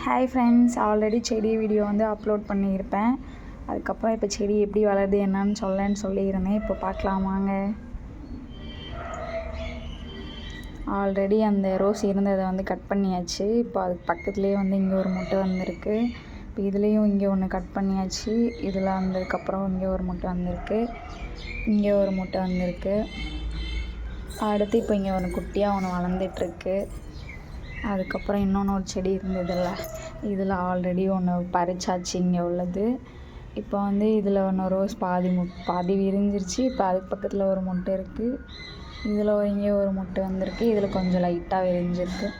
Hi friends, already செடி video வந்து upload பண்ணியிருப்பேன். அதுக்கப்புறம் இப்போ செடி எப்படி வளருது என்னன்னு சொல்லியிருந்தேன். இப்போ பார்க்கலாமாங்க. ஆல்ரெடி அந்த ரோஸ் இருந்ததை வந்து கட் பண்ணியாச்சு. இப்போ அதுக்கு பக்கத்துலேயே வந்து இங்கே ஒரு முட்டை வந்திருக்கு. இப்போ இதுலேயும் இங்கே ஒன்று கட் பண்ணியாச்சு. இதில் வந்ததுக்கப்புறம் இங்கே ஒரு முட்டை வந்திருக்கு, இங்கே ஒரு முட்டை வந்திருக்கு. அடுத்து இப்போ இங்கே ஒன்று குட்டியாக ஒன்று வளர்ந்துட்டுருக்கு. அதுக்கப்புறம் இன்னொன்று ஒரு செடி இருந்ததில்ல, இதில் ஆல்ரெடி ஒன்று பறிச்சாச்சு இங்கே உள்ளது. இப்போ வந்து இதில் ஒன்று ரோஸ் பாதி விரிஞ்சிருச்சு. இப்போ அதுக்கு பக்கத்தில் ஒரு முட்டை இருக்குது. இதில் இங்கே ஒரு முட்டை வந்திருக்கு. இதில் கொஞ்சம் லைட்டாக விரிஞ்சிருக்கு.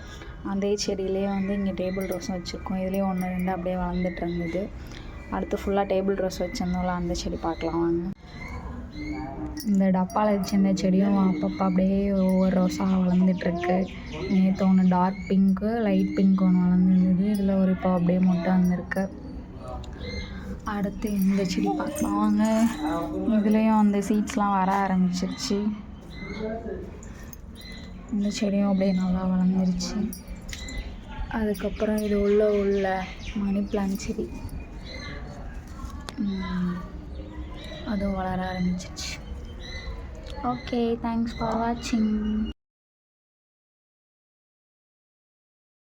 அதே செடியிலே வந்து இங்கே டேபிள் ரோஸும் வச்சுருக்கோம். இதுலேயும் 1-2 அப்படியே வளர்ந்துட்டு இருந்தது. அடுத்து ஃபுல்லாக டேபிள் ரோஸ் வச்சுருந்தோம்ல, அந்த செடி பார்க்கலாம் வாங்க. இந்த டப்பாவில் வச்சுருந்த செடியும் அப்பப்போ அப்படியே ஒவ்வொரு ரோஸாக வளர்ந்துட்டுருக்கு. நேற்று ஒன்று டார்க் பிங்க்கு, லைட் பிங்க் ஒன்று வளர்ந்துருந்தது. இதில் ஒரு இப்போ அப்படியே முட்டை வந்திருக்கு. அடுத்து இந்த செடி பார்க்கலாம் வாங்க. இதுலேயும் அந்த சீட்ஸ்லாம் வர ஆரம்பிச்சிருச்சு. இந்த செடியும் அப்படியே நல்லா வளர்ந்துருச்சு. அதுக்கப்புறம் இது உள்ள மணி பிளான்ட் செடி, அதுவும் வளர ஆரம்பிச்சிருச்சு. ஓகே, தேங்க்ஸ் ஃபார் வாட்சிங்.